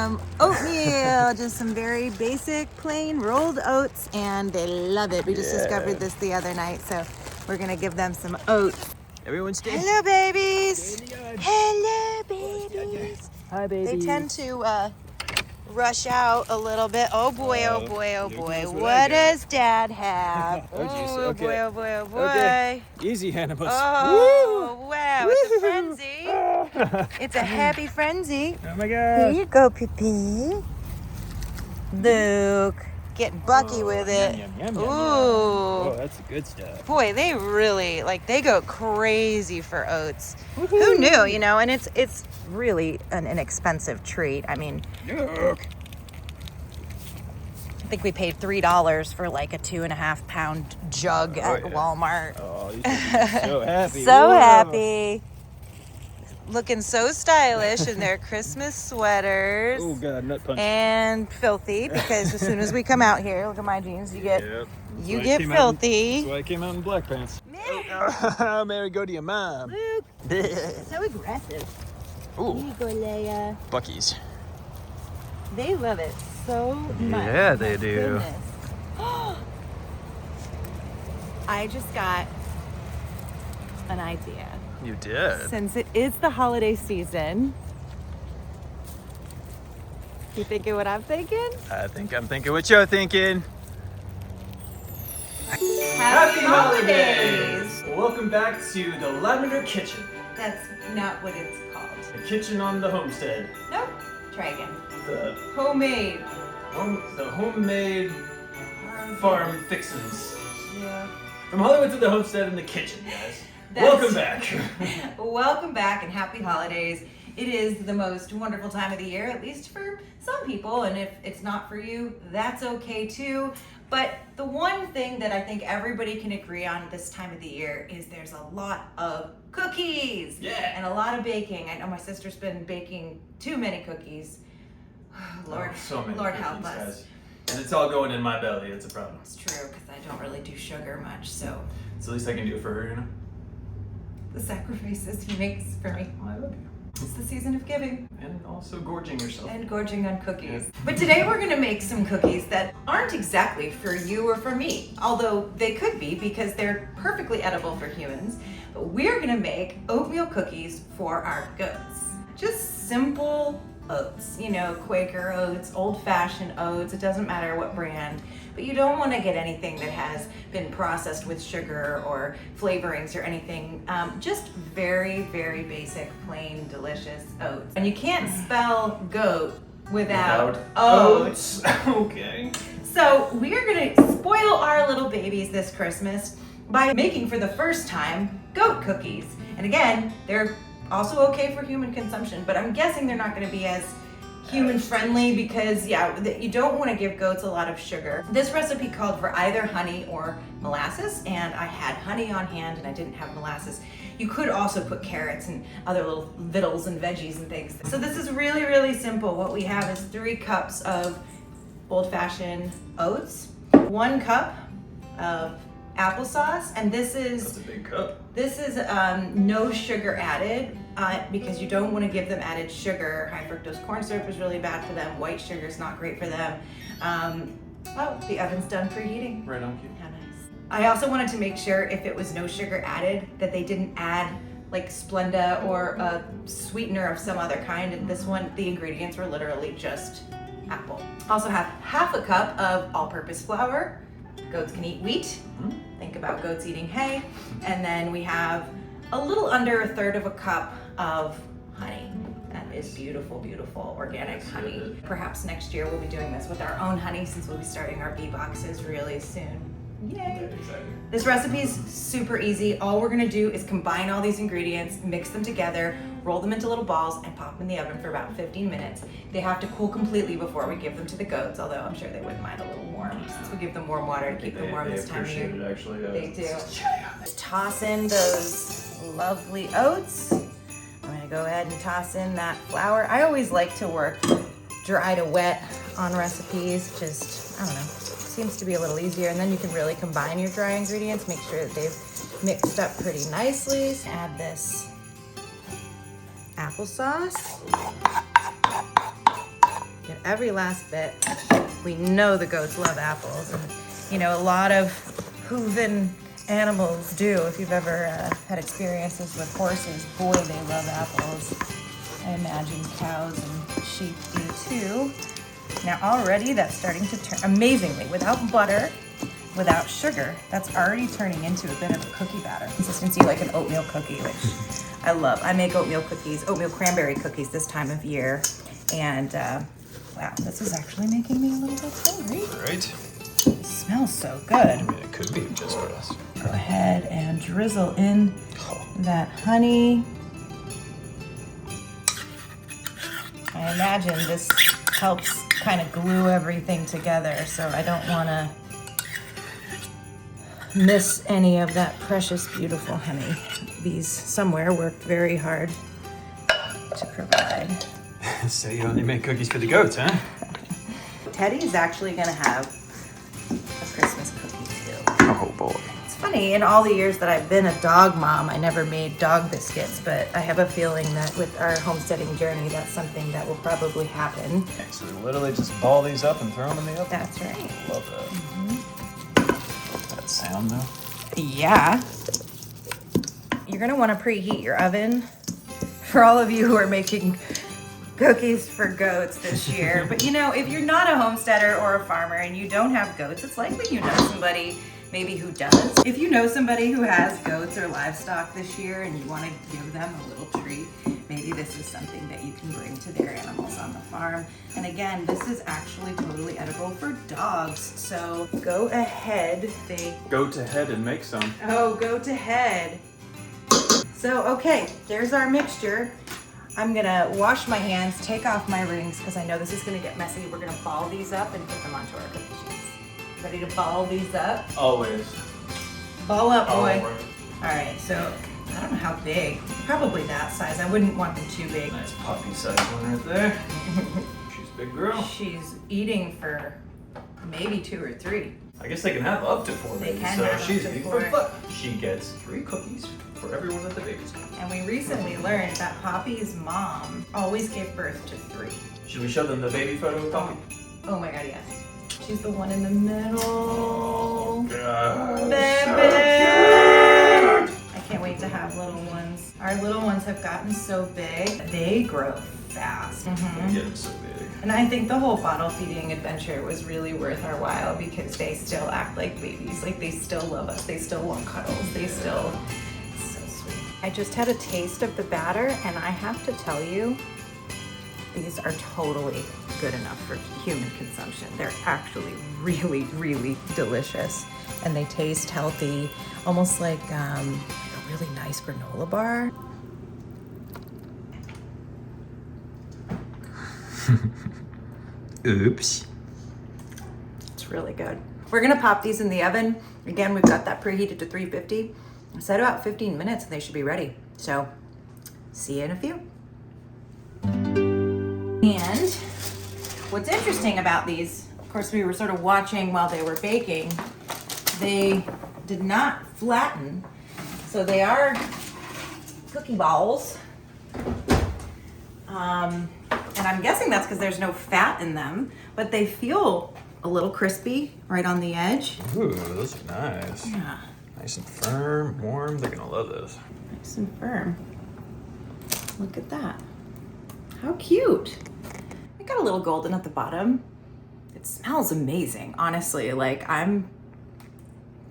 some oatmeal, just some very basic plain rolled oats, and they love it. We just discovered this the other night, so we're gonna give them some oats. Everyone stay. Hello, babies. Hello, babies. Hi, babies. They tend to rush out a little bit. Oh boy, oh boy, oh boy. What does Dad have? Oh boy, oh boy, oh boy. Okay. Easy, Hannibus. Oh, wow, it's a frenzy. It's a happy frenzy. Oh my Here gosh. you go, Pippi. Luke, getting bucky with it. Yum, yum, yum, yum, Ooh. yum. Oh, that's good stuff. Boy, they really, they go crazy for oats. Who knew, you know? And it's really an inexpensive treat. I mean, Look. I think we paid $3 for like a 2.5 pound jug at Walmart. Oh, you should be so happy. So Whoa. happy. Looking so stylish in their Christmas sweaters. Oh God, nut punch. And filthy, because as soon as we come out here, look at my jeans, you get Yep. you get filthy. That's why I came out in black pants. Mary, go to your mom. Luke, so aggressive. Ooh, Here you go, Leia. Bucky's. They love it so much. Yeah, they My do. goodness. I just got an idea. You did. Since it is the holiday season, you thinking what I'm thinking? I think I'm thinking what you're thinking. Happy holidays! Welcome back to the Lavender Kitchen. That's not what it's called. The kitchen on the homestead. Nope. Try again. The Homemade. homemade farm fixins. Yeah. From Hollywood to the homestead in the kitchen, guys. That's- Welcome back. Welcome back and happy holidays. It is the most wonderful time of the year, at least for some people, and if it's not for you, that's okay too. But the one thing that I think everybody can agree on this time of the year is there's a lot of cookies. Yeah. And a lot of baking. I know my sister's been baking too many cookies. Lord, so many Lord cookies, help us. guys. And it's all going in my belly. It's a problem. It's true, because I don't really do sugar much, so It's the least I can do for her, you know? the sacrifices he makes for me. I love you. It's the season of giving. And also gorging yourself. And gorging on cookies. Yeah. But today we're gonna make some cookies that aren't exactly for you or for me, although they could be because they're perfectly edible for humans. But we're gonna make oatmeal cookies for our goats. Just simple oats, you know, Quaker oats, old-fashioned oats, it doesn't matter what brand, but you don't want to get anything that has been processed with sugar or flavorings or anything. Just very, very basic, plain, delicious oats. And you can't spell goat without oats. Okay. So we are gonna spoil our little babies this Christmas by making for the first time goat cookies. And again, they're also okay for human consumption, but I'm guessing they're not gonna be as human friendly because you don't want to give goats a lot of sugar. This recipe called for either honey or molasses, and I had honey on hand and I didn't have molasses. You could also put carrots and other little victuals and veggies and things. So this is really, really simple. What we have is 3 cups of old-fashioned oats, 1 cup of applesauce, and That's a big cup. this is no sugar added because you don't want to give them added sugar. High fructose corn syrup is really bad for them. White sugar is not great for them. Oh, the oven's done preheating. Right on cue. How nice. I also wanted to make sure if it was no sugar added that they didn't add like Splenda or a sweetener of some other kind. And this one, the ingredients were literally just apple. Also have 1/2 cup of all-purpose flour. Goats can eat wheat. Think about goats eating hay. And then we have a little under 1/3 cup of honey. That is beautiful, beautiful organic honey. Perhaps next year we'll be doing this with our own honey since we'll be starting our bee boxes really soon. Yay! This recipe is super easy. All we're gonna do is combine all these ingredients, mix them together, roll them into little balls, and pop them in the oven for about 15 minutes. They have to cool completely before we give them to the goats, although I'm sure they wouldn't mind a little warm since we give them warm water to keep them warm this time of year. It, actually. They do. Toss in those lovely oats. I'm gonna go ahead and toss in that flour. I always like to work dry to wet on recipes, just, I don't know, seems to be a little easier. And then you can really combine your dry ingredients, make sure that they've mixed up pretty nicely. Add this applesauce. Get every last bit. We know the goats love apples, and you know, a lot of hooven animals do. If you've ever had experiences with horses, boy, they love apples. I imagine cows and sheep do too. Now already that's starting to turn, amazingly, without butter, without sugar, that's already turning into a bit of a cookie batter. Consistency like an oatmeal cookie, which I love. I make oatmeal cookies, oatmeal cranberry cookies this time of year. And wow, this is actually making me a little bit hungry. Right? It smells so good. I mean, it could be just for us. Go ahead and drizzle in that honey. I imagine this helps kind of glue everything together, so I don't want to miss any of that precious, beautiful honey. These somewhere worked very hard to provide. So you only make cookies for the goats, huh? Teddy's actually gonna have a Christmas cookie too. Oh boy. It's funny, in all the years that I've been a dog mom, I never made dog biscuits, but I have a feeling that with our homesteading journey, that's something that will probably happen. Okay, so we literally just ball these up and throw them in the oven? That's right. Love that. That sound though? Yeah. You're gonna wanna preheat your oven for all of you who are making cookies for goats this year. But you know, if you're not a homesteader or a farmer and you don't have goats, it's likely you know somebody maybe who does. If you know somebody who has goats or livestock this year and you want to give them a little treat, maybe this is something that you can bring to their animals on the farm. And again, this is actually totally edible for dogs. So go ahead. Go to head and make some. Oh, go to head. So, okay, there's our mixture. I'm gonna wash my hands, take off my rings, because I know this is gonna get messy. We're gonna ball these up and put them onto our cookie sheets. Ready to ball these up? Always. Ball up, boy. Always. All right, so I don't know how big. Probably that size. I wouldn't want them too big. Nice puppy size one right there. She's a big girl. She's eating for maybe 2 or 3. I guess they can have up to 4 They babies. can So have up she's to eating 4. but she gets 3 cookies for everyone that the babies get. And we recently learned that Poppy's mom always gave birth to 3. Should we show them the baby photo of Poppy? Oh my god, yes. She's the one in the middle. God. Baby! I can't wait to have little ones. Our little ones have gotten so big. They grow fast. They get them so big. And I think the whole bottle feeding adventure was really worth our while because they still act like babies. Like they still love us. They still want cuddles. They still, it's so sweet. I just had a taste of the batter and I have to tell you, these are totally good enough for human consumption. They're actually really, really delicious. And they taste healthy, almost like a really nice granola bar. Oops. It's really good. We're gonna pop these in the oven. Again, we've got that preheated to 350. Set about 15 minutes and they should be ready. So, see you in a few. And what's interesting about these, of course, we were sort of watching while they were baking. They did not flatten, so they are cookie balls. And I'm guessing that's because there's no fat in them, but they feel a little crispy right on the edge. Ooh, those are nice. Yeah, Nice and firm, warm. They're gonna love this. nice and firm. Look at that. How cute. It got a little golden at the bottom. It smells amazing, honestly. Like, I'm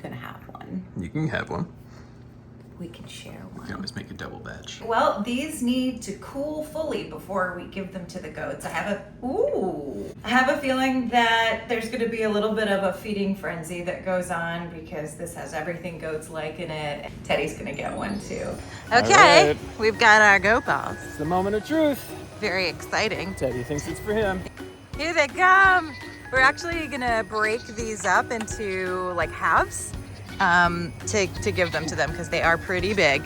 gonna have one. You can have one. We can share You can one. always make a double batch. Well, these need to cool fully before we give them to the goats. I have a feeling that there's gonna be a little bit of a feeding frenzy that goes on because this has everything goats like in it. Teddy's gonna get one too. Okay, right. we've got our goat balls. It's the moment of truth. Very exciting. Teddy thinks it's for him. Here they come. We're actually gonna break these up into like halves to give them to them because they are pretty big.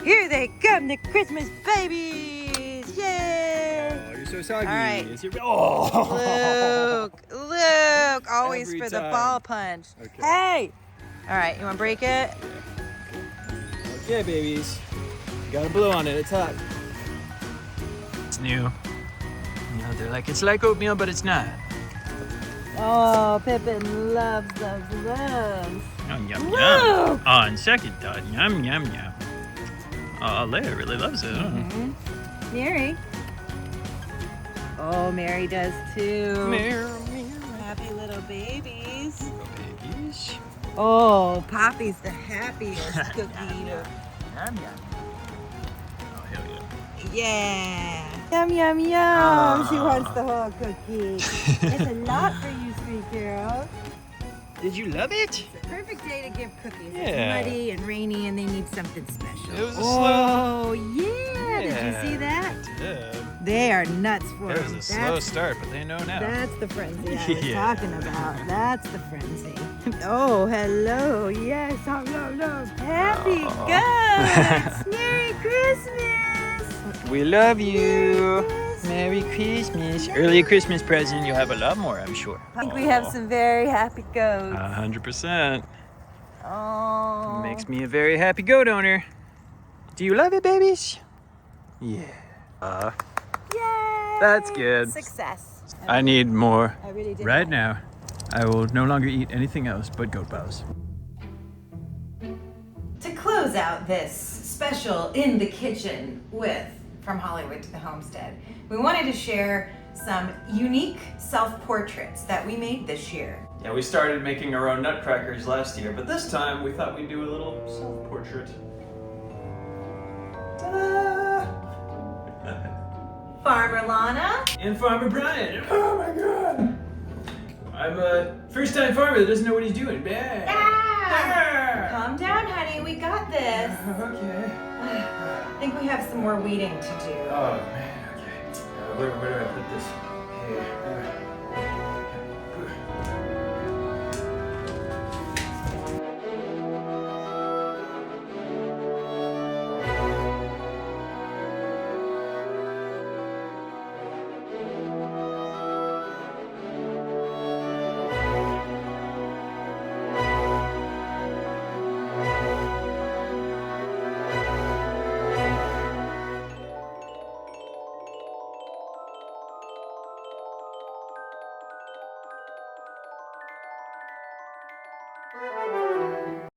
Here they come, the Christmas babies! Yay! Oh, you're so soggy. All right. It's your... Oh! Luke, always Every for the time. ball punch. Okay. Hey! All right, you wanna break it? Okay, babies. Got a blue on it. It's hot. It's new. You know, they're like, it's like oatmeal, but it's not. Oh, Pippin loves. Yum, yum, Whoa! yum. On second thought, yum, yum, yum. Oh, Leia really loves it, huh? Mary. Oh, Mary does too. Meow, Happy little babies. Little babies. Oh, Poppy's the happiest cookie eater. Yum, yum. Oh, hell yeah. Yeah. Yum, yum, yum. She wants the whole cookie. It's a lot for you, sweet girl. Did you love it? It's the perfect day to give cookies. Yeah. It's muddy and rainy and they need something special. It was a Oh, yeah. Did you see that? Yeah. They are nuts for It was them. a slow start, but they know now. That's the frenzy I was Yeah. talking about. That's the frenzy. Oh, hello. Yes. Oh, no. Happy goats. Merry Christmas. We love you. Merry Merry Christmas. Early Christmas present. You'll have a lot more, I'm sure. I think we have some very happy goats. 100%. Oh. Makes me a very happy goat owner. Do you love it, babies? Yeah. Yay. That's good. Success. I need more I really did. right now. I will no longer eat anything else but goat bows. To close out this special In the Kitchen with From Hollywood to the Homestead, we wanted to share some unique self-portraits that we made this year. Yeah, we started making our own nutcrackers last year, but this time we thought we'd do a little self-portrait. Ta-da! Farmer Lana. And Farmer Brian. Oh my god! I'm a first-time farmer that doesn't know what he's doing. Ah! Calm down, honey. We got this. Okay. I think we have some more weeding to do. Oh man, okay. Where do I put this? Here.